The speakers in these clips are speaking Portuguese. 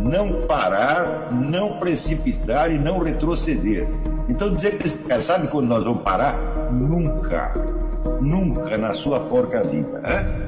não parar, não precipitar e não retroceder. Então dizer para esse cara, sabe quando nós vamos parar? Nunca. Nunca na sua porca vida. Né?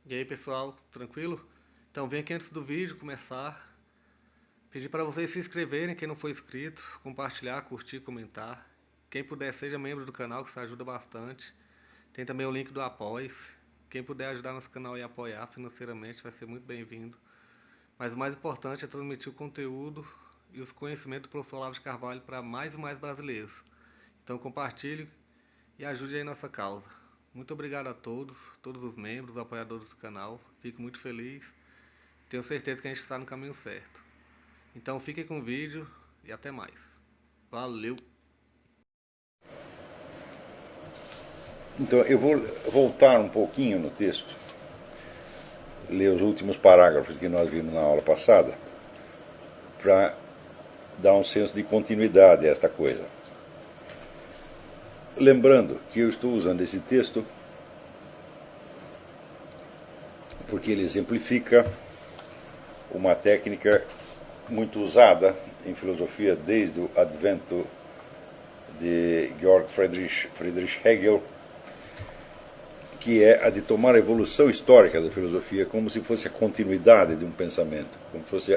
E aí pessoal, tranquilo? Então vem aqui antes do vídeo começar, pedir para vocês se inscreverem, quem não for inscrito, compartilhar, curtir, comentar. Quem puder seja membro do canal, que isso ajuda bastante. Tem também o link do Apoia-se. Quem puder ajudar nosso canal e apoiar financeiramente vai ser muito bem-vindo. Mas o mais importante é transmitir o conteúdo e os conhecimentos do professor Olavo de Carvalho para mais e mais brasileiros. Então compartilhe e ajude aí nossa causa. Muito obrigado a todos os membros, apoiadores do canal. Fico muito feliz. Tenho certeza que a gente está no caminho certo. Então fiquem com o vídeo e até mais. Valeu! Então eu vou voltar um pouquinho no texto, ler os últimos parágrafos que nós vimos na aula passada, para dar um senso de continuidade a esta coisa. Lembrando que eu estou usando esse texto porque ele exemplifica uma técnica muito usada em filosofia desde o advento de Georg Friedrich Hegel, que é a de tomar a evolução histórica da filosofia como se fosse a continuidade de um pensamento, como se fosse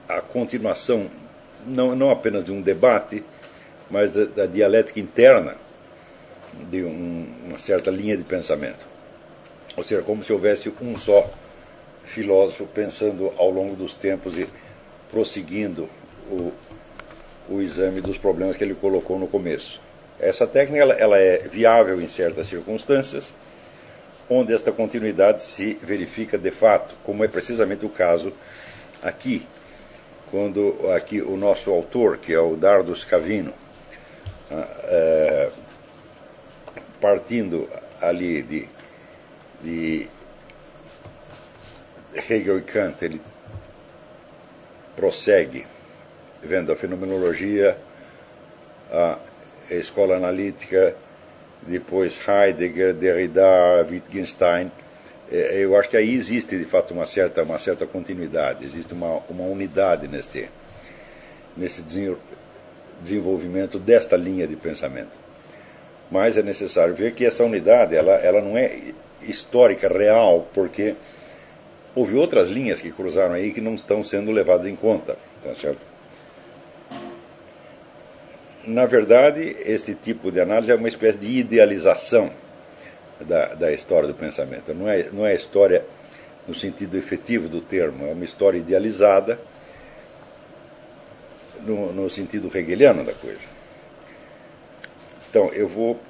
a continuação não apenas de um debate, mas da dialética interna de uma certa linha de pensamento. Ou seja, como se houvesse um só filósofo pensando ao longo dos tempos e prosseguindo o exame dos problemas que ele colocou no começo. Essa técnica ela é viável em certas circunstâncias, onde esta continuidade se verifica de fato, como é precisamente o caso aqui, quando aqui o nosso autor, que é o Dardo Scavino, partindo ali de Hegel e Kant, ele prossegue vendo a fenomenologia, a escola analítica, depois Heidegger, Derrida, Wittgenstein. Eu acho que aí existe de fato uma certa continuidade, existe uma unidade nesse desenvolvimento desta linha de pensamento. Mas é necessário ver que essa unidade ela não é histórica, real, porque houve outras linhas que cruzaram aí que não estão sendo levadas em conta, tá certo? Na verdade, esse tipo de análise é uma espécie de idealização da história do pensamento. Não é história no sentido efetivo do termo, é uma história idealizada no sentido hegeliano da coisa. Então, eu vou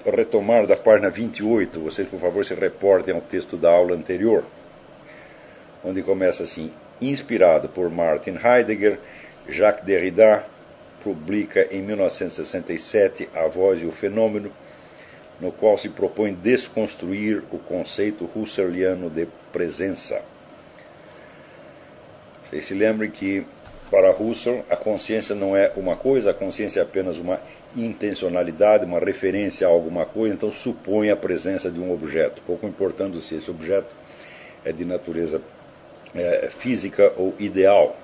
retomar da página 28, vocês, por favor, se reportem ao texto da aula anterior, onde começa assim: inspirado por Martin Heidegger, Jacques Derrida publica em 1967 A Voz e o Fenômeno, no qual se propõe desconstruir o conceito husserliano de presença. Vocês se lembrem que, para Husserl, a consciência não é uma coisa, a consciência é apenas uma intencionalidade, uma referência a alguma coisa, então supõe a presença de um objeto, pouco importando se esse objeto é de natureza física ou ideal.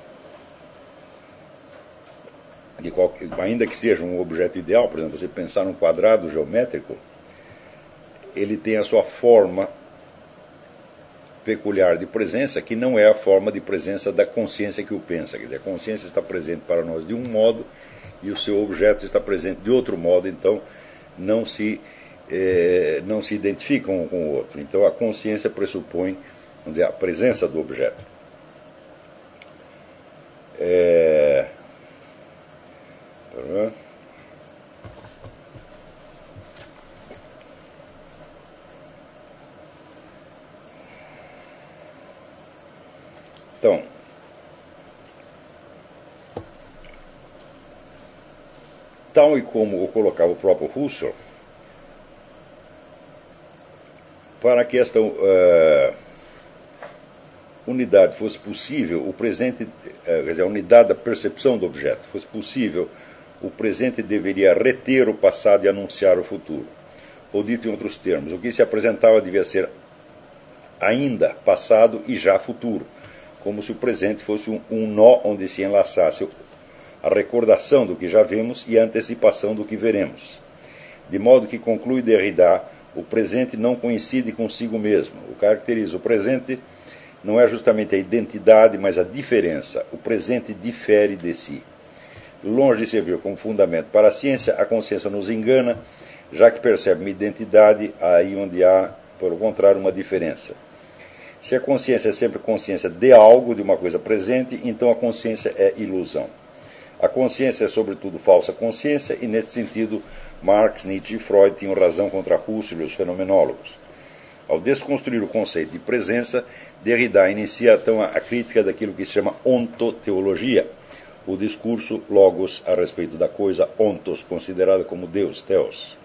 Ainda que seja um objeto ideal, por exemplo, você pensar num quadrado geométrico, ele tem a sua forma peculiar de presença, que não é a forma de presença da consciência que o pensa. Quer dizer, a consciência está presente para nós de um modo e o seu objeto está presente de outro modo, então não se identificam um com o outro. Então a consciência pressupõe, vamos dizer, a presença do objeto. Então, tal e como o colocava o próprio Husserl, para que esta unidade fosse possível, o presente, quer dizer, a unidade da percepção do objeto fosse possível, o presente deveria reter o passado e anunciar o futuro. Ou dito em outros termos, o que se apresentava devia ser ainda passado e já futuro, como se o presente fosse um nó onde se enlaçasse a recordação do que já vemos e a antecipação do que veremos. De modo que, conclui Derrida, o presente não coincide consigo mesmo. O que caracteriza o presente não é justamente a identidade, mas a diferença. O presente difere de si. Longe de servir como fundamento para a ciência, a consciência nos engana, já que percebe uma identidade aí onde há, pelo contrário, uma diferença. Se a consciência é sempre consciência de algo, de uma coisa presente, então a consciência é ilusão. A consciência é, sobretudo, falsa consciência, e, nesse sentido, Marx, Nietzsche e Freud tinham razão contra Husserl e os fenomenólogos. Ao desconstruir o conceito de presença, Derrida inicia, então, a crítica daquilo que se chama ontoteologia, o discurso logos a respeito da coisa ontos, considerada como Deus, theos.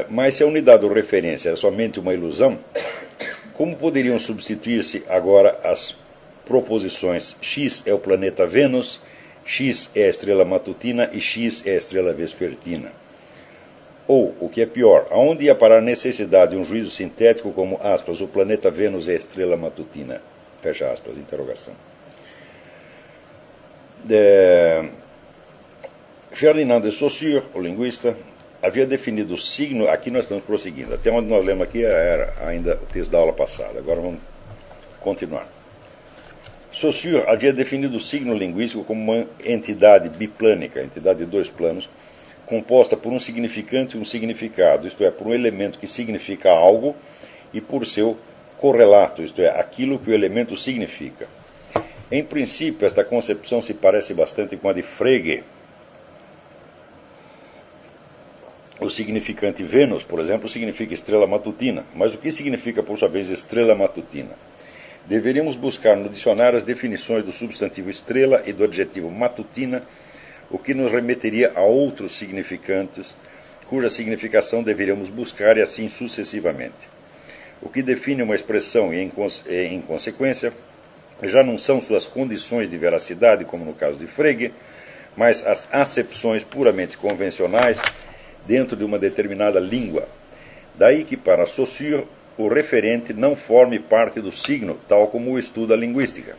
Mas se a unidade ou referência é somente uma ilusão, como poderiam substituir-se agora as proposições X é o planeta Vênus, X é a estrela matutina e X é a estrela vespertina? Ou, o que é pior, aonde ia parar a necessidade de um juízo sintético como, aspas, o planeta Vênus é a estrela matutina? Fecha aspas, interrogação. Ferdinand de Saussure, o linguista, havia definido o signo, aqui nós estamos prosseguindo, até onde nós lemos aqui era ainda o texto da aula passada, agora vamos continuar. Saussure havia definido o signo linguístico como uma entidade biplânica, entidade de dois planos, composta por um significante e um significado, isto é, por um elemento que significa algo e por seu correlato, isto é, aquilo que o elemento significa. Em princípio, esta concepção se parece bastante com a de Frege. O significante Vênus, por exemplo, significa estrela matutina. Mas o que significa, por sua vez, estrela matutina? Deveríamos buscar no dicionário as definições do substantivo estrela e do adjetivo matutina, o que nos remeteria a outros significantes, cuja significação deveríamos buscar e assim sucessivamente. O que define uma expressão e, em consequência, já não são suas condições de veracidade, como no caso de Frege, mas as acepções puramente convencionais dentro de uma determinada língua. Daí que, para Saussure, o referente não forme parte do signo, tal como o estuda a linguística.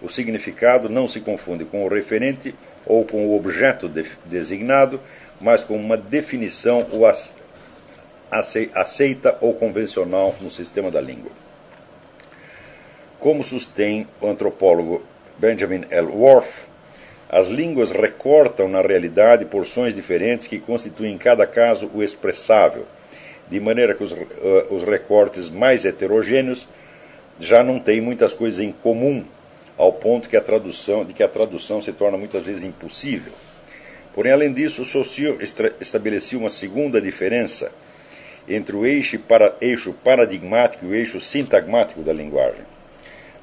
O significado não se confunde com o referente ou com o objeto designado, mas com uma definição aceita ou convencional no sistema da língua. Como sustém o antropólogo Benjamin L. Worth, as línguas recortam na realidade porções diferentes que constituem em cada caso o expressável, de maneira que os recortes mais heterogêneos já não têm muitas coisas em comum, ao ponto de que a tradução se torna muitas vezes impossível. Porém, além disso, Saussure estabelecia uma segunda diferença entre o eixo paradigmático e o eixo sintagmático da linguagem.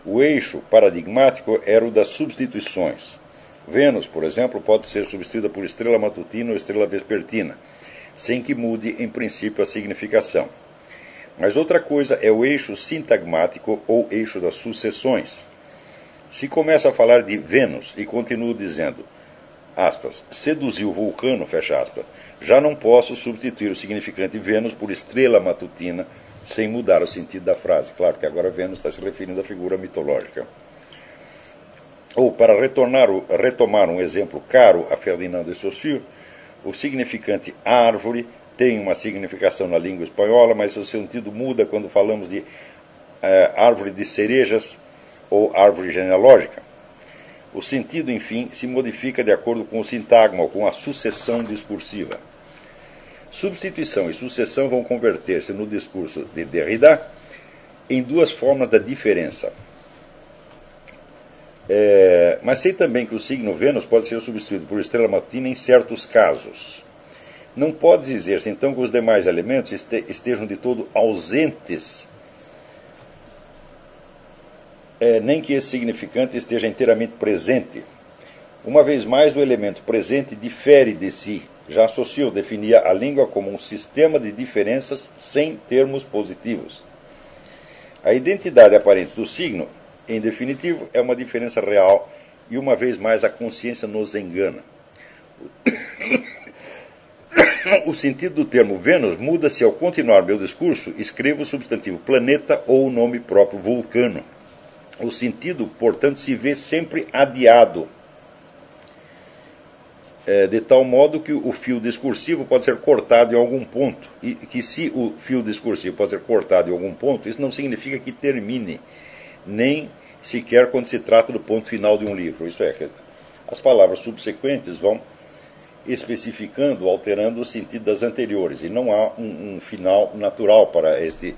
O eixo paradigmático era o das substituições. Vênus, por exemplo, pode ser substituída por estrela matutina ou estrela vespertina, sem que mude, em princípio, a significação. Mas outra coisa é o eixo sintagmático ou eixo das sucessões. Se começo a falar de Vênus e continuo dizendo, aspas, seduziu o vulcano, fecha aspas, já não posso substituir o significante Vênus por estrela matutina sem mudar o sentido da frase. Claro que agora Vênus está se referindo à figura mitológica. Ou, para retomar um exemplo caro a Ferdinand de Saussure, o significante árvore tem uma significação na língua espanhola, mas o sentido muda quando falamos de árvore de cerejas ou árvore genealógica. O sentido, enfim, se modifica de acordo com o sintagma ou com a sucessão discursiva. Substituição e sucessão vão converter-se no discurso de Derrida em duas formas da diferença. Mas sei também que o signo Vênus pode ser substituído por estrela matutina em certos casos. Não pode dizer-se, então, que os demais elementos estejam de todo ausentes, nem que esse significante esteja inteiramente presente. Uma vez mais, o elemento presente difere de si, Já Saussure definia a língua como um sistema de diferenças sem termos positivos. A identidade aparente do signo, em definitivo, é uma diferença real e, uma vez mais, a consciência nos engana. O sentido do termo Vênus muda se, ao continuar meu discurso, escrevo o substantivo planeta ou o nome próprio vulcano. O sentido, portanto, se vê sempre adiado, de tal modo que o fio discursivo pode ser cortado em algum ponto. E que se o fio discursivo pode ser cortado em algum ponto, isso não significa que termine, nem sequer quando se trata do ponto final de um livro. Isso é, que as palavras subsequentes vão especificando, alterando o sentido das anteriores, e não há um final natural para este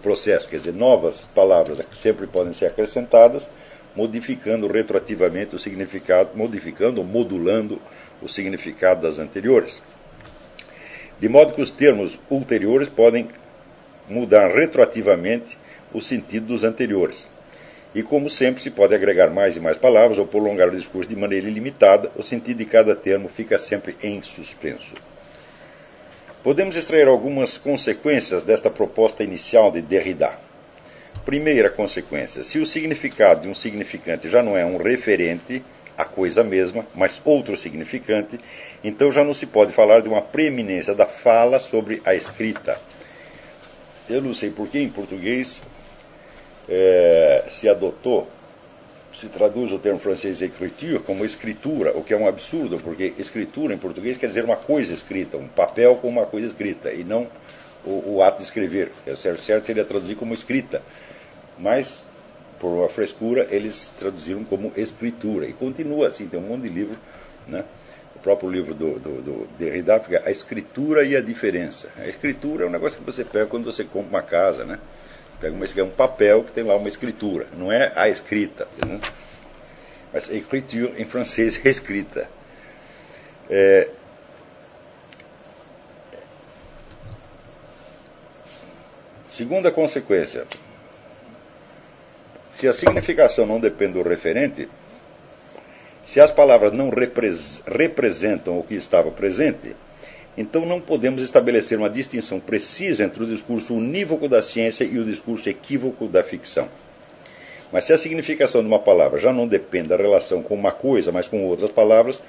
processo. Quer dizer, novas palavras sempre podem ser acrescentadas, modificando retroativamente o significado, modificando ou modulando o significado das anteriores. De modo que os termos ulteriores podem mudar retroativamente o sentido dos anteriores. E, como sempre, se pode agregar mais e mais palavras ou prolongar o discurso de maneira ilimitada, o sentido de cada termo fica sempre em suspenso. Podemos extrair algumas consequências desta proposta inicial de Derrida. Primeira consequência: se o significado de um significante já não é um referente à coisa mesma, mas outro significante, então já não se pode falar de uma preeminência da fala sobre a escrita. Eu não sei por que em português se traduz o termo francês écriture como escritura, o que é um absurdo, porque escritura em português quer dizer uma coisa escrita, um papel com uma coisa escrita, e não o ato de escrever. O certo seria traduzir como escrita, mas por uma frescura eles traduziram como escritura, e continua assim, tem um monte de livro, né? O próprio livro do Derrida fica A Escritura e a Diferença. A escritura é um negócio que você pega quando você compra uma casa, né? Pega um papel que tem lá uma escritura, não é a escrita, né? Mas écriture em francês é escrita. Segunda consequência: se a significação não depende do referente, se as palavras não representam o que estava presente, então não podemos estabelecer uma distinção precisa entre o discurso unívoco da ciência e o discurso equívoco da ficção. Mas se a significação de uma palavra já não depende da relação com uma coisa, mas com outras palavras,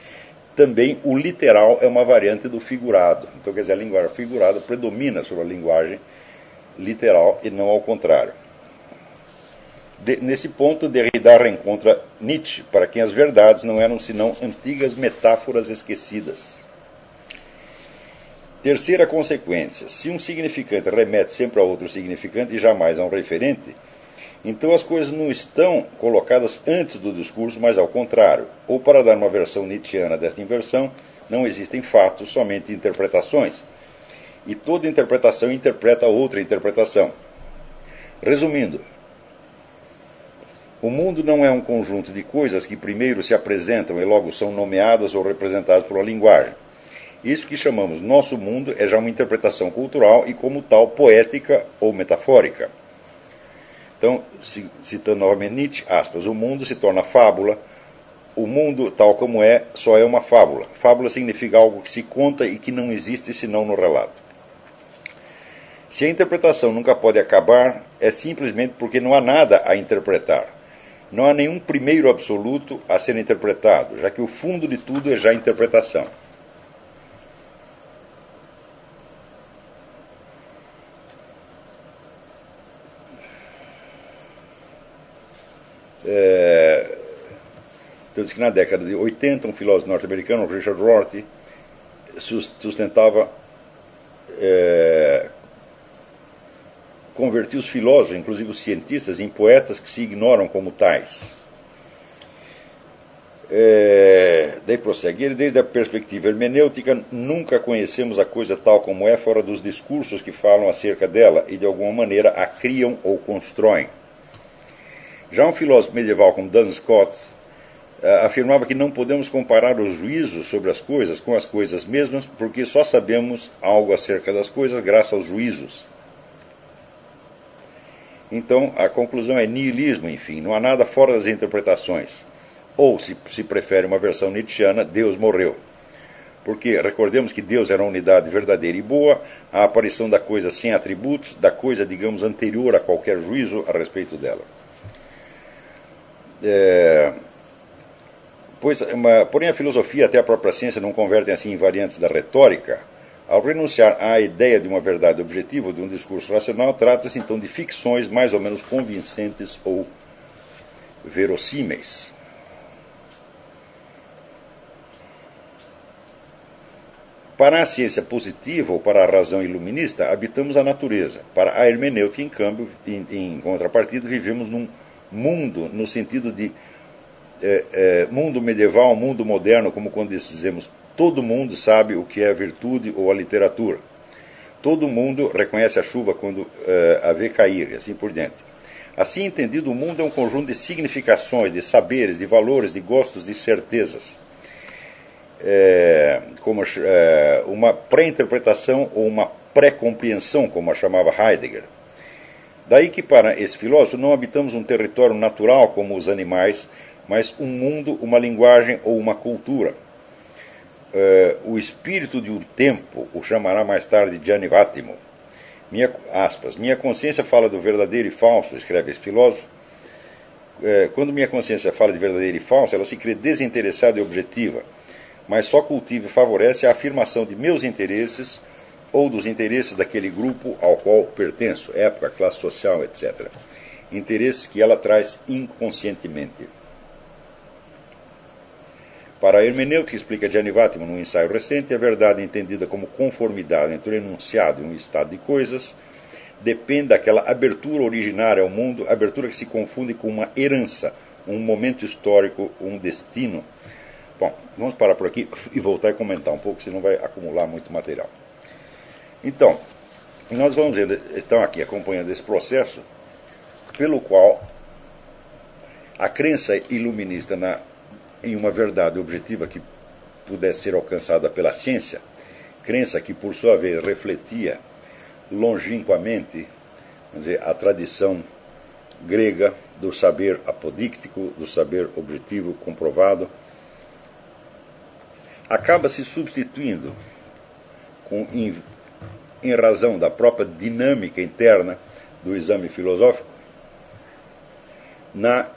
também o literal é uma variante do figurado. Então, quer dizer, a linguagem figurada predomina sobre a linguagem literal e não ao contrário. Nesse ponto, Derrida reencontra Nietzsche, para quem as verdades não eram senão antigas metáforas esquecidas. Terceira consequência: se um significante remete sempre a outro significante e jamais a um referente, então as coisas não estão colocadas antes do discurso, mas ao contrário. Ou, para dar uma versão nietzschiana desta inversão, não existem fatos, somente interpretações. E toda interpretação interpreta outra interpretação. Resumindo, o mundo não é um conjunto de coisas que primeiro se apresentam e logo são nomeadas ou representadas por uma linguagem. Isso que chamamos nosso mundo é já uma interpretação cultural e, como tal, poética ou metafórica. Então, citando novamente Nietzsche, aspas, o mundo se torna fábula. O mundo, tal como é, só é uma fábula. Fábula significa algo que se conta e que não existe senão no relato. Se a interpretação nunca pode acabar, é simplesmente porque não há nada a interpretar. Não há nenhum primeiro absoluto a ser interpretado, já que o fundo de tudo é já a interpretação. Então, diz que na década de 80, um filósofo norte-americano, Richard Rorty, sustentava convertir os filósofos, inclusive os cientistas, em poetas que se ignoram como tais. Daí prossegue ele: desde a perspectiva hermenêutica, nunca conhecemos a coisa tal como é fora dos discursos que falam acerca dela e de alguma maneira a criam ou constroem. Já um filósofo medieval como Duns Scott afirmava que não podemos comparar os juízos sobre as coisas com as coisas mesmas, porque só sabemos algo acerca das coisas graças aos juízos. Então, a conclusão é niilismo, enfim, não há nada fora das interpretações. Ou, se prefere uma versão nietzschiana, Deus morreu. Porque recordemos que Deus era uma unidade verdadeira e boa, a aparição da coisa sem atributos, da coisa, digamos, anterior a qualquer juízo a respeito dela. Porém, a filosofia, até a própria ciência, não convertem assim em variantes da retórica. Ao renunciar à ideia de uma verdade objetiva ou de um discurso racional, trata-se então de ficções mais ou menos convincentes ou verossímeis. Para a ciência positiva ou para a razão iluminista, habitamos a natureza. Para a hermenêutica, em câmbio, em contrapartida, vivemos num mundo, no sentido de mundo medieval, mundo moderno, como quando dizemos todo mundo sabe o que é a virtude ou a literatura. Todo mundo reconhece a chuva quando a vê cair, e assim por diante. Assim entendido, o mundo é um conjunto de significações, de saberes, de valores, de gostos, de certezas. Como uma pré-interpretação ou uma pré-compreensão, como a chamava Heidegger. Daí que para esse filósofo não habitamos um território natural como os animais, mas um mundo, uma linguagem ou uma cultura. O espírito de um tempo o chamará mais tarde Gianni Vattimo. Minha consciência fala do verdadeiro e falso, escreve esse filósofo. Quando minha consciência fala de verdadeiro e falso, ela se crê desinteressada e objetiva, mas só cultiva e favorece a afirmação de meus interesses ou dos interesses daquele grupo ao qual pertenço, época, classe social, etc. Interesses que ela traz inconscientemente. Para a hermenêutica, explica Gianni Vattimo num ensaio recente, a verdade entendida como conformidade entre o enunciado e um estado de coisas depende daquela abertura originária ao mundo, abertura que se confunde com uma herança, um momento histórico, um destino. Bom, vamos parar por aqui e voltar a comentar um pouco, senão vai acumular muito material. Então, nós vamos ver, estão aqui acompanhando esse processo pelo qual a crença iluminista em uma verdade objetiva que pudesse ser alcançada pela ciência, crença que por sua vez refletia longínquamente, vamos dizer, a tradição grega do saber apodíctico, do saber objetivo comprovado, acaba se substituindo, em razão da própria dinâmica interna do exame filosófico, na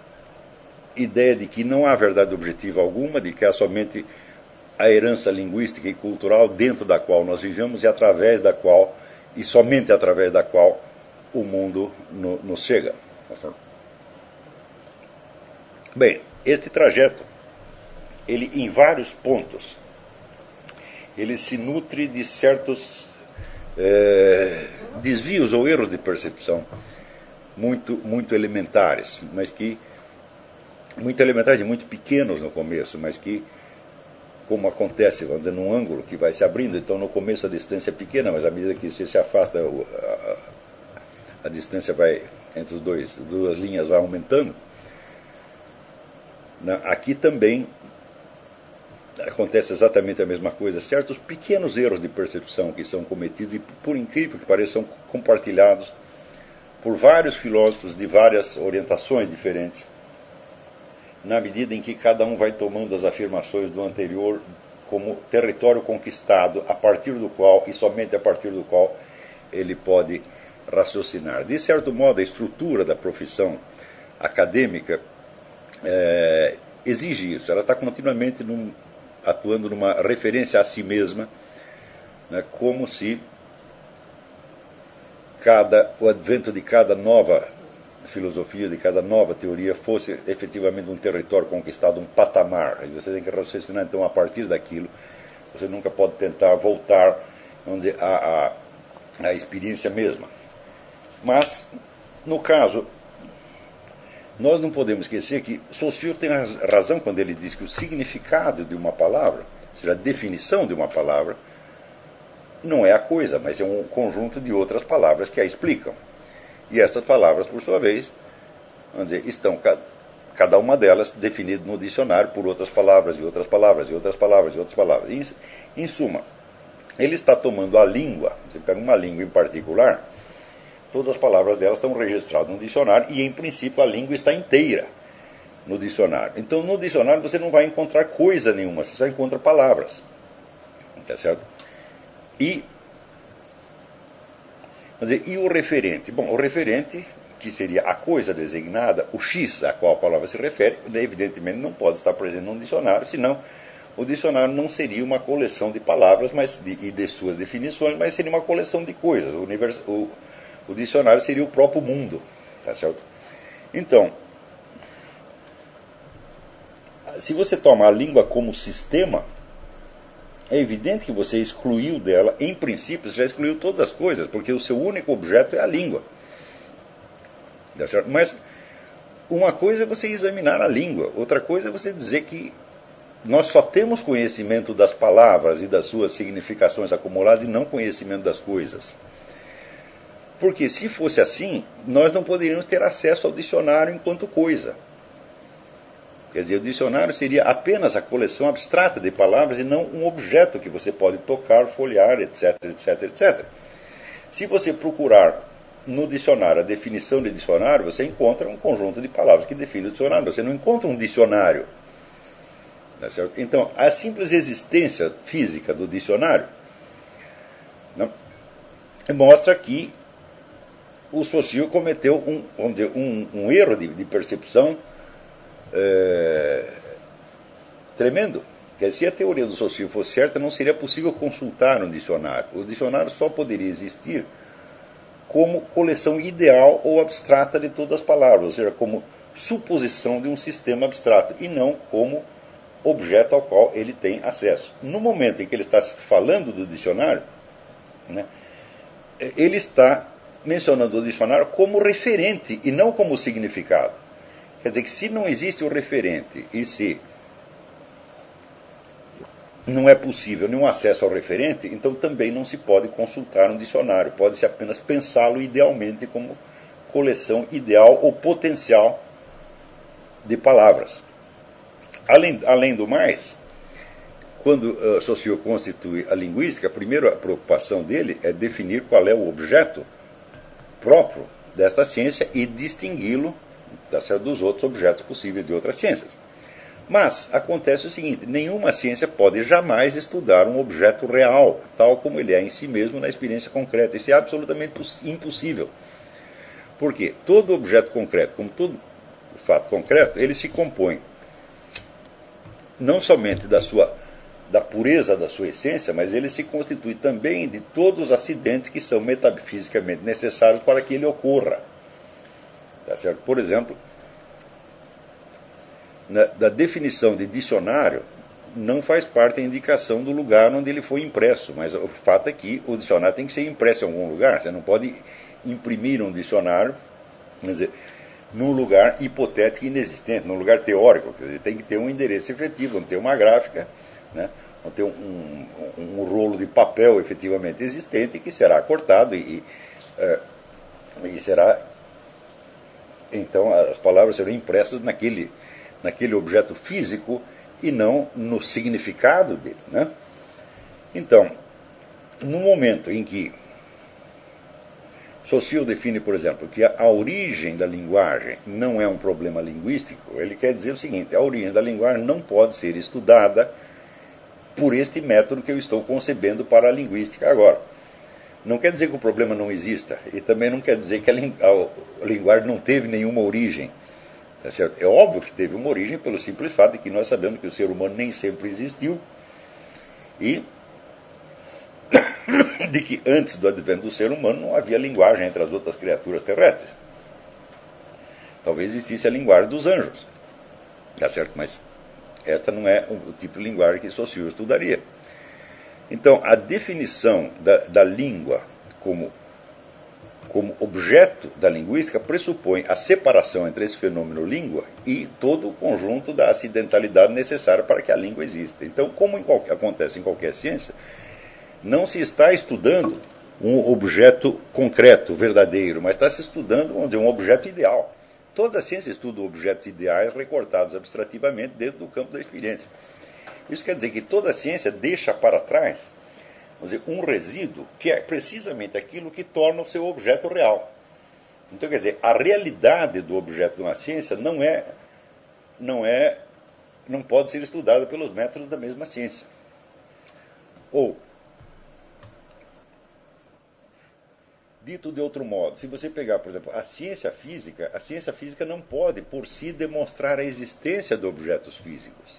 ideia de que não há verdade objetiva alguma, de que há somente a herança linguística e cultural dentro da qual nós vivemos e através da qual, e somente através da qual, o mundo nos chega. Bem, este trajeto, ele em vários pontos, ele se nutre de certos desvios ou erros de percepção muito elementares, mas que muito elementares e muito pequenos no começo, mas que, como acontece, vamos dizer, num ângulo que vai se abrindo, então no começo a distância é pequena, mas à medida que você se afasta, a distância vai entre as duas linhas vai aumentando. Aqui também acontece exatamente a mesma coisa, certos pequenos erros de percepção que são cometidos e, por incrível que pareça, são compartilhados por vários filósofos de várias orientações diferentes, na medida em que cada um vai tomando as afirmações do anterior como território conquistado, a partir do qual, e somente a partir do qual, ele pode raciocinar. De certo modo, a estrutura da profissão acadêmica exige isso. Ela está continuamente atuando numa referência a si mesma, né, como se o advento de cada nova filosofia, de cada nova teoria fosse efetivamente um território conquistado, um patamar. E você tem que raciocinar, então, a partir daquilo. Você nunca pode tentar voltar, vamos dizer, à experiência mesma. Mas, no caso, nós não podemos esquecer que Saussure tem razão quando ele diz que o significado de uma palavra, ou seja, a definição de uma palavra, não é a coisa, mas é um conjunto de outras palavras que a explicam. E essas palavras, por sua vez, vamos dizer, estão cada uma delas definida no dicionário por outras palavras, e outras palavras, e outras palavras, e outras palavras. Em suma, ele está tomando a língua, você pega uma língua em particular, todas as palavras delas estão registradas no dicionário, e em princípio a língua está inteira no dicionário. Então no dicionário você não vai encontrar coisa nenhuma, você só encontra palavras. Tá certo? E o referente? Bom, o referente, que seria a coisa designada, o X a qual a palavra se refere, evidentemente não pode estar presente num dicionário, senão o dicionário não seria uma coleção de palavras e de suas definições, mas seria uma coleção de coisas. O dicionário seria o próprio mundo. Tá certo? Então, se você toma a língua como sistema, é evidente que você excluiu dela, em princípio, você já excluiu todas as coisas, porque o seu único objeto é a língua. Tá certo? Mas uma coisa é você examinar a língua, outra coisa é você dizer que nós só temos conhecimento das palavras e das suas significações acumuladas e não conhecimento das coisas. Porque se fosse assim, nós não poderíamos ter acesso ao dicionário enquanto coisa. Quer dizer, o dicionário seria apenas a coleção abstrata de palavras e não um objeto que você pode tocar, folhear, etc, etc, etc. Se você procurar no dicionário a definição de dicionário, você encontra um conjunto de palavras que define o dicionário. Você não encontra um dicionário. Tá certo? Então, a simples existência física do dicionário, não, mostra que o Saussure cometeu um erro de percepção tremendo. Porque se a teoria do Saussure fosse certa, não seria possível consultar um dicionário. O dicionário só poderia existir como coleção ideal ou abstrata de todas as palavras, ou seja, como suposição de um sistema abstrato, e não como objeto ao qual ele tem acesso. No momento em que ele está falando do dicionário, né, ele está mencionando o dicionário como referente e não como significado. Quer dizer que se não existe o referente e se não é possível nenhum acesso ao referente, então também não se pode consultar um dicionário. Pode-se apenas pensá-lo idealmente como coleção ideal ou potencial de palavras. Além do mais, quando Saussure constitui a linguística, a primeira preocupação dele é definir qual é o objeto próprio desta ciência e distingui-lo dos outros objetos possíveis de outras ciências. Mas acontece o seguinte: nenhuma ciência pode jamais estudar um objeto real, tal como ele é em si mesmo na experiência concreta. Isso é absolutamente impossível. Por quê? Todo objeto concreto, como todo fato concreto, ele se compõe não somente da pureza da sua essência, mas ele se constitui também de todos os acidentes que são metafisicamente necessários para que ele ocorra. Tá certo? Por exemplo, da definição de dicionário, não faz parte a indicação do lugar onde ele foi impresso, mas o fato é que o dicionário tem que ser impresso em algum lugar. Você não pode imprimir um dicionário, quer dizer, num lugar hipotético e inexistente, num lugar teórico. Quer dizer, tem que ter um endereço efetivo, não ter uma gráfica, né? Não ter um rolo de papel efetivamente existente que será cortado e será... Então as palavras serão impressas naquele objeto físico e não no significado dele, né? Então, no momento em que Saussure define, por exemplo, que a origem da linguagem não é um problema linguístico, ele quer dizer o seguinte: a origem da linguagem não pode ser estudada por este método que eu estou concebendo para a linguística agora. Não quer dizer que o problema não exista, e também não quer dizer que a linguagem não teve nenhuma origem. Tá certo? É óbvio que teve uma origem pelo simples fato de que nós sabemos que o ser humano nem sempre existiu e de que antes do advento do ser humano não havia linguagem entre as outras criaturas terrestres. Talvez existisse a linguagem dos anjos. Tá certo? Mas esta não é o tipo de linguagem que Saussure estudaria. Então, a definição da língua como objeto da linguística pressupõe a separação entre esse fenômeno língua e todo o conjunto da acidentalidade necessária para que a língua exista. Então, como acontece em qualquer ciência, não se está estudando um objeto concreto, verdadeiro, mas está se estudando, vamos dizer, um objeto ideal. Toda a ciência estuda objetos ideais recortados abstrativamente dentro do campo da experiência. Isso quer dizer que toda a ciência deixa para trás, vamos dizer, um resíduo que é precisamente aquilo que torna o seu objeto real. Então, quer dizer, a realidade do objeto de uma ciência não pode ser estudada pelos métodos da mesma ciência. Ou, dito de outro modo, se você pegar, por exemplo, a ciência física não pode, por si, demonstrar a existência de objetos físicos.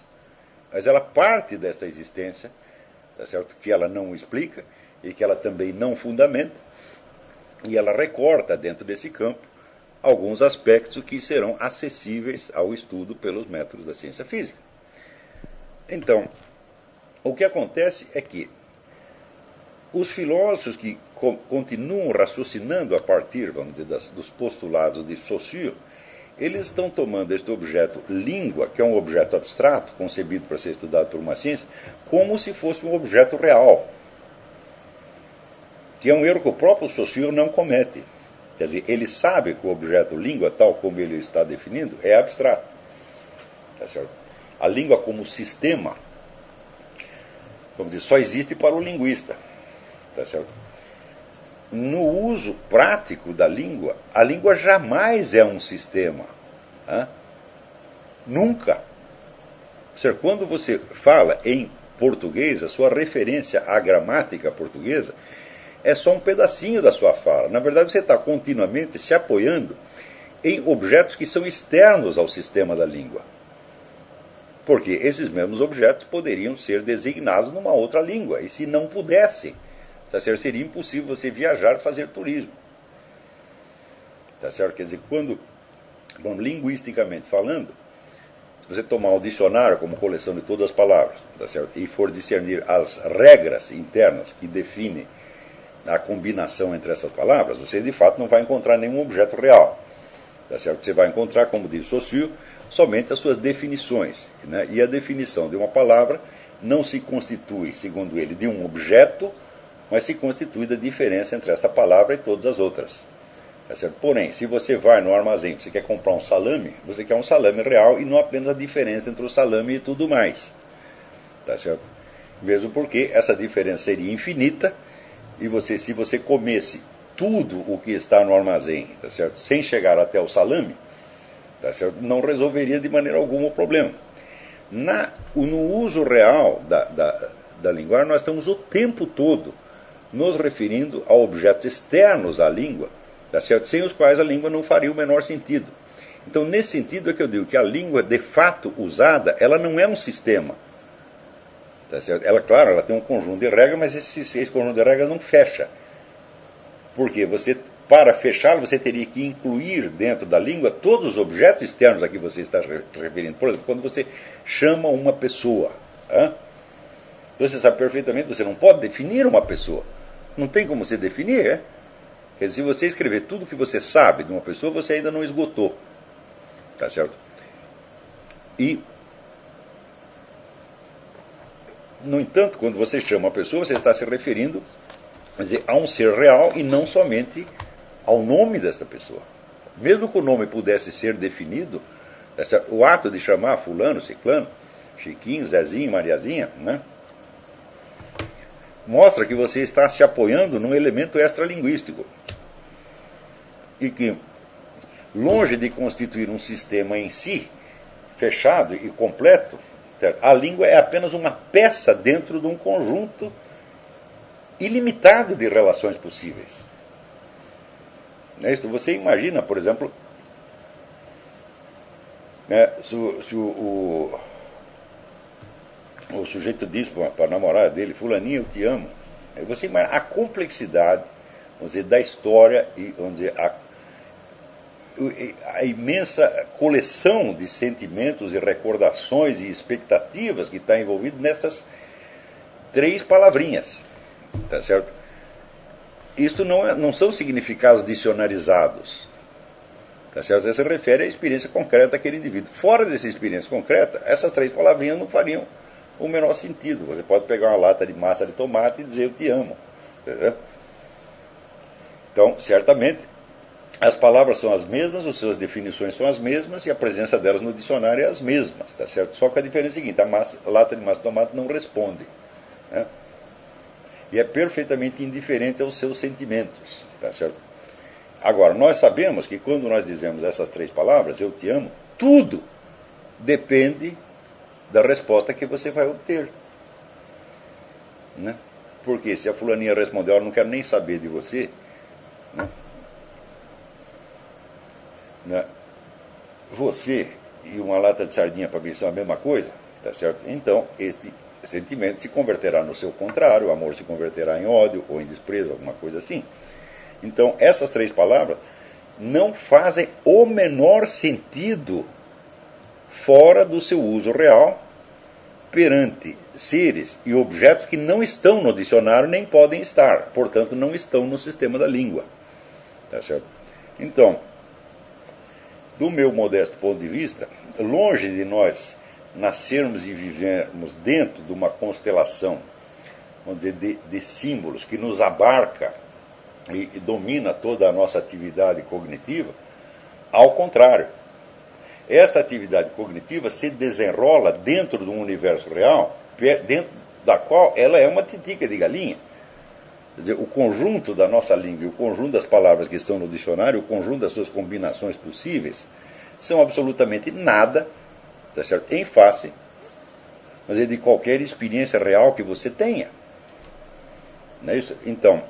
Mas ela parte dessa existência, tá certo? Que ela não explica e que ela também não fundamenta, e ela recorta dentro desse campo alguns aspectos que serão acessíveis ao estudo pelos métodos da ciência física. Então, o que acontece é que os filósofos que continuam raciocinando a partir, vamos dizer, dos postulados de Saussure, eles estão tomando este objeto língua, que é um objeto abstrato, concebido para ser estudado por uma ciência, como se fosse um objeto real, que é um erro que o próprio Saussure não comete. Quer dizer, ele sabe que o objeto língua, tal como ele está definindo, é abstrato. Tá certo? A língua como sistema, como diz, só existe para o linguista. Tá certo? No uso prático da língua, a língua jamais é um sistema. Nunca. Ou seja, quando você fala em português, a sua referência à gramática portuguesa é só um pedacinho da sua fala. Na verdade, você está continuamente se apoiando em objetos que são externos ao sistema da língua. Porque esses mesmos objetos poderiam ser designados numa outra língua. E se não pudessem, tá certo? Seria impossível você viajar e fazer turismo. Tá certo? Quer dizer, quando, bom, linguisticamente falando, se você tomar um dicionário como coleção de todas as palavras, tá certo? E for discernir as regras internas que definem a combinação entre essas palavras, você de fato não vai encontrar nenhum objeto real. Tá certo? Você vai encontrar, como diz Saussure, somente as suas definições. Né? E a definição de uma palavra não se constitui, segundo ele, de um objeto, mas se constitui da diferença entre esta palavra e todas as outras. Tá certo? Porém, se você vai no armazém, você quer comprar um salame, você quer um salame real e não apenas a diferença entre o salame e tudo mais. Tá certo? Mesmo porque essa diferença seria infinita, e você, se você comesse tudo o que está no armazém, tá certo? Sem chegar até o salame, tá certo? Não resolveria de maneira alguma o problema. No uso real da linguagem, nós estamos o tempo todo nos referindo a objetos externos à língua, tá certo? Sem os quais a língua não faria o menor sentido. Então, nesse sentido é que eu digo que a língua, de fato usada, ela não é um sistema. Tá certo? Ela, claro, ela tem um conjunto de regras, mas esse conjunto de regras não fecha. Porque para fechá-lo, você teria que incluir dentro da língua todos os objetos externos a que você está referindo. Por exemplo, quando você chama uma pessoa, você sabe perfeitamente que você não pode definir uma pessoa. Não tem como você definir, Quer dizer, se você escrever tudo o que você sabe de uma pessoa, você ainda não esgotou. Tá certo? E, no entanto, quando você chama uma pessoa, você está se referindo, quer dizer, a um ser real e não somente ao nome desta pessoa. Mesmo que o nome pudesse ser definido, o ato de chamar fulano, ciclano, Chiquinho, Zezinho, Mariazinha, né, mostra que você está se apoiando num elemento extralinguístico. E que, longe de constituir um sistema em si, fechado e completo, a língua é apenas uma peça dentro de um conjunto ilimitado de relações possíveis. Você imagina, por exemplo, se o sujeito diz para a namorada dele, fulaninha, eu te amo. Você imagina a complexidade, vamos dizer, da história e, vamos dizer, a imensa coleção de sentimentos e recordações e expectativas que está envolvido nessas 3 palavrinhas. Tá certo? Isto não são significados dicionarizados. Tá certo? Você se refere à experiência concreta daquele indivíduo. Fora dessa experiência concreta, essas 3 palavrinhas não fariam o menor sentido. Você pode pegar uma lata de massa de tomate e dizer eu te amo. Entendeu? Então, certamente, as palavras são as mesmas, as suas definições são as mesmas e a presença delas no dicionário é as mesmas. Tá certo? Só que a diferença é a seguinte, a lata de massa de tomate não responde. Né? E é perfeitamente indiferente aos seus sentimentos. Tá certo? Agora, nós sabemos que quando nós dizemos essas 3 palavras, eu te amo, tudo depende da resposta que você vai obter. né? Porque se a fulaninha respondeu, eu não quero nem saber de você, né? Você e uma lata de sardinha para mim são a mesma coisa, tá certo? Então, este sentimento se converterá no seu contrário, o amor se converterá em ódio ou em desprezo, alguma coisa assim. Então, essas três palavras não fazem o menor sentido fora do seu uso real perante seres e objetos que não estão no dicionário nem podem estar, portanto, não estão no sistema da língua. Tá certo? Então, do meu modesto ponto de vista, longe de nós nascermos e vivermos dentro de uma constelação, vamos dizer, de símbolos que nos abarca e domina toda a nossa atividade cognitiva, ao contrário. Essa atividade cognitiva se desenrola dentro de um universo real, dentro da qual ela é uma titica de galinha. Quer dizer, o conjunto da nossa língua, o conjunto das palavras que estão no dicionário, o conjunto das suas combinações possíveis, são absolutamente nada, tá certo? Em face, mas de qualquer experiência real que você tenha. Não é isso? Então,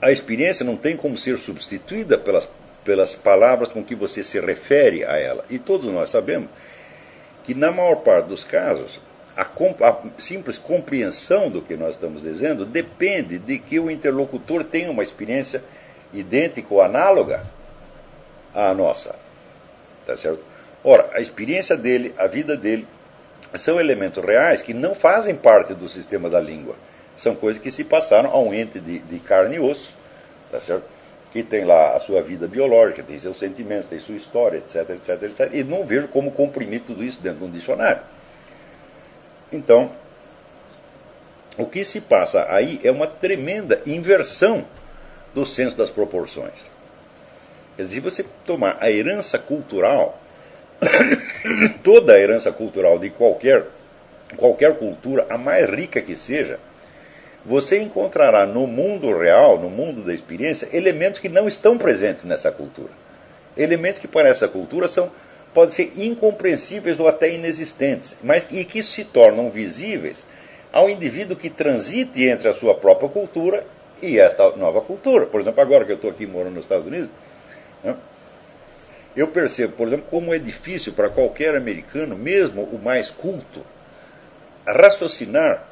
a experiência não tem como ser substituída pelas palavras com que você se refere a ela. E todos nós sabemos que, na maior parte dos casos, a simples compreensão do que nós estamos dizendo depende de que o interlocutor tenha uma experiência idêntica ou análoga à nossa. Tá certo? Ora, a experiência dele, a vida dele, são elementos reais que não fazem parte do sistema da língua. São coisas que se passaram a um ente de carne e osso, tá certo? Que tem lá a sua vida biológica, tem seus sentimentos, tem sua história, etc, etc, etc. E não vejo como comprimir tudo isso dentro de um dicionário. Então, o que se passa aí é uma tremenda inversão do senso das proporções. Quer dizer, se você tomar a herança cultural, toda a herança cultural de qualquer cultura, a mais rica que seja, você encontrará no mundo real, no mundo da experiência, elementos que não estão presentes nessa cultura. Elementos que para essa cultura podem ser incompreensíveis ou até inexistentes, mas que se tornam visíveis ao indivíduo que transite entre a sua própria cultura e esta nova cultura. Por exemplo, agora que eu estou aqui morando nos Estados Unidos, né, eu percebo, por exemplo, como é difícil para qualquer americano, mesmo o mais culto, raciocinar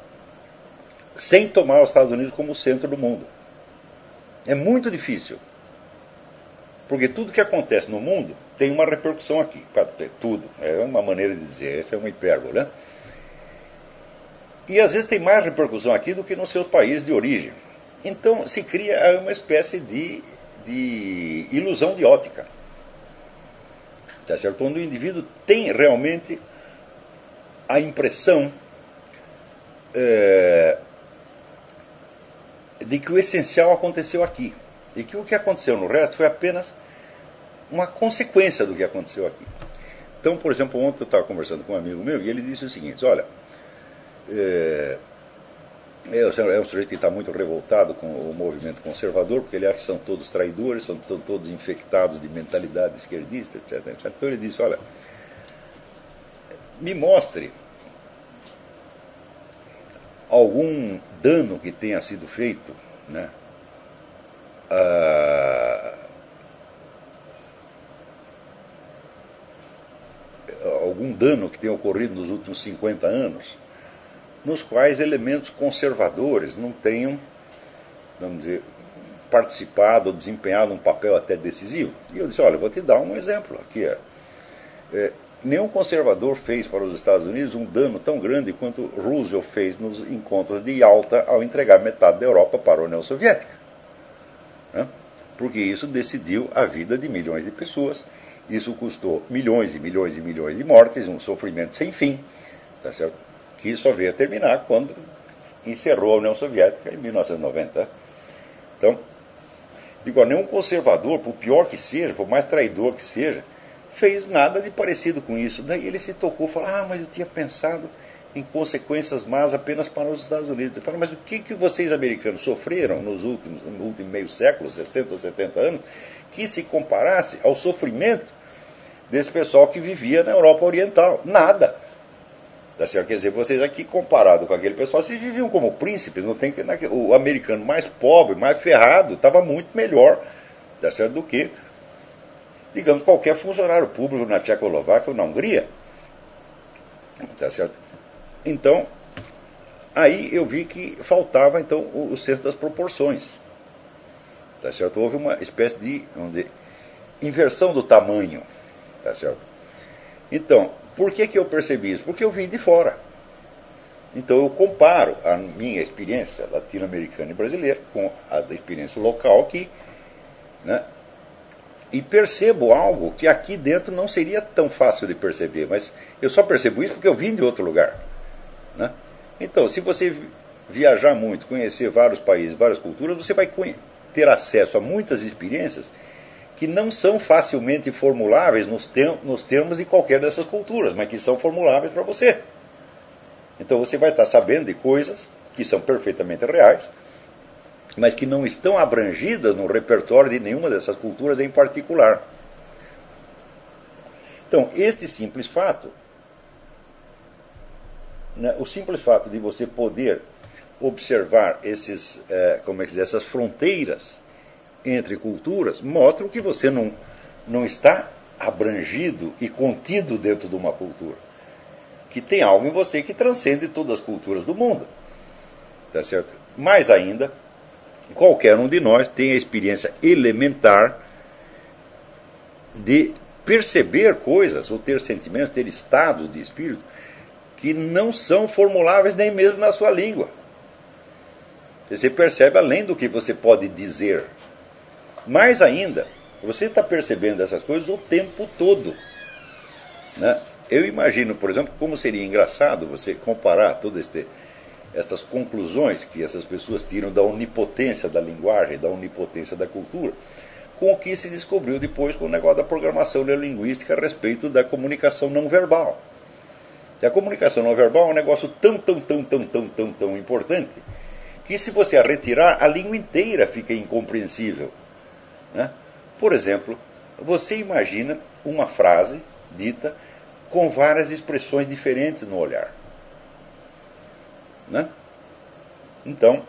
sem tomar os Estados Unidos como o centro do mundo. É muito difícil. Porque tudo que acontece no mundo tem uma repercussão aqui. Tudo. É uma maneira de dizer, essa é uma hipérbole, né? E às vezes tem mais repercussão aqui do que nos seus países de origem. Então se cria uma espécie de ilusão de ótica. Tá certo? Quando o indivíduo tem realmente a impressão de que o essencial aconteceu aqui. E que o que aconteceu no resto foi apenas uma consequência do que aconteceu aqui. Então, por exemplo, ontem eu estava conversando com um amigo meu e ele disse o seguinte: olha, é um sujeito que está muito revoltado com o movimento conservador, porque ele acha que são todos traidores, são todos infectados de mentalidade esquerdista, etc, etc. Então ele disse: olha, me mostre algum dano que tenha sido feito, né, algum dano que tenha ocorrido nos últimos 50 anos, nos quais elementos conservadores não tenham, vamos dizer, participado ou desempenhado um papel até decisivo. E eu disse: olha, eu vou te dar um exemplo aqui. Nenhum conservador fez para os Estados Unidos um dano tão grande quanto Roosevelt fez nos encontros de Yalta ao entregar metade da Europa para a União Soviética. Né? Porque isso decidiu a vida de milhões de pessoas, isso custou milhões e milhões e milhões de mortes, um sofrimento sem fim, tá certo? Que só veio a terminar quando encerrou a União Soviética em 1990. Então, digo, nenhum conservador, por pior que seja, por mais traidor que seja, fez nada de parecido com isso. Daí ele se tocou e falou: mas eu tinha pensado em consequências más apenas para os Estados Unidos. Eu falo: mas o que vocês americanos sofreram no último meio século, 60 ou 70 anos, que se comparasse ao sofrimento desse pessoal que vivia na Europa Oriental? Nada. Tá certo? Quer dizer, vocês aqui, comparado com aquele pessoal, vocês viviam como príncipes. Não tem, o americano mais pobre, mais ferrado, estava muito melhor, tá certo, do que, digamos, qualquer funcionário público na Tchecoslováquia ou na Hungria. Tá certo? Então, aí eu vi que faltava então o senso das proporções. Tá certo? Houve uma espécie de, vamos dizer, inversão do tamanho. Tá certo? Então, por que eu percebi isso? Porque eu vim de fora. Então eu comparo a minha experiência latino-americana e brasileira com a da experiência local aqui, né? E percebo algo que aqui dentro não seria tão fácil de perceber, mas eu só percebo isso porque eu vim de outro lugar, né? Então, se você viajar muito, conhecer vários países, várias culturas, você vai ter acesso a muitas experiências que não são facilmente formuláveis nos termos de qualquer dessas culturas, mas que são formuláveis para você. Então você vai estar sabendo de coisas que são perfeitamente reais, mas que não estão abrangidas no repertório de nenhuma dessas culturas em particular. Então, este simples fato, né, o simples fato de você poder observar essas fronteiras entre culturas, mostra que você não está abrangido e contido dentro de uma cultura. Que tem algo em você que transcende todas as culturas do mundo. Tá certo? Mais ainda, qualquer um de nós tem a experiência elementar de perceber coisas, ou ter sentimentos, ter estados de espírito que não são formuláveis nem mesmo na sua língua. Você percebe além do que você pode dizer. Mais ainda, você está percebendo essas coisas o tempo todo, né? Eu imagino, por exemplo, como seria engraçado você comparar todas estas conclusões que essas pessoas tiram da onipotência da linguagem, da onipotência da cultura, com o que se descobriu depois com o negócio da programação neurolinguística a respeito da comunicação não verbal. E a comunicação não verbal é um negócio tão importante que, se você a retirar, a língua inteira fica incompreensível, né? Por exemplo, você imagina uma frase dita com várias expressões diferentes no olhar, né? Então,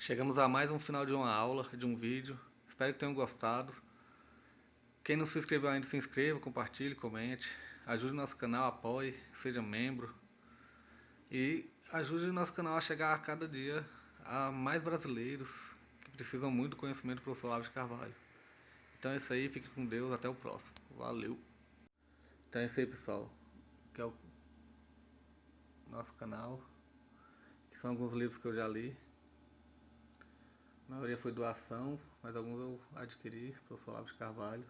Chegamos a mais um final de uma aula, de um vídeo. Espero que tenham gostado. Quem não se inscreveu ainda, se inscreva, compartilhe, comente. Ajude o nosso canal, apoie, seja membro. E ajude o nosso canal a chegar a cada dia a mais brasileiros que precisam muito do conhecimento do professor Olavo de Carvalho. Então é isso aí, fique com Deus, até o próximo. Valeu! Então é isso aí, pessoal. Que é o nosso canal. Que são alguns livros que eu já li. A maioria foi doação, mas alguns eu adquiri, professor Olavo de Carvalho.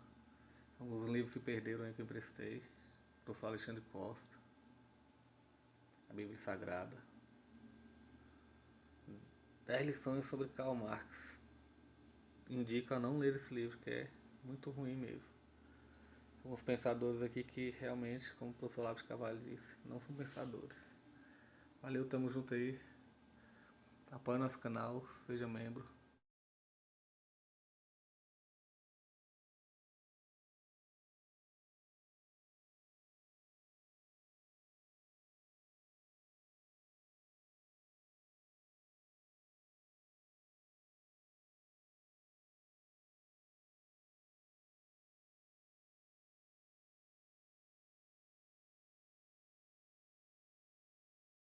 Alguns livros se perderam aí que eu emprestei. Professor Alexandre Costa. A Bíblia Sagrada. 10 lições sobre Karl Marx. Indico a não ler esse livro, que é muito ruim mesmo. Alguns pensadores aqui que realmente, como o professor Olavo de Carvalho disse, não são pensadores. Valeu, tamo junto aí. Apoie nosso canal, seja membro.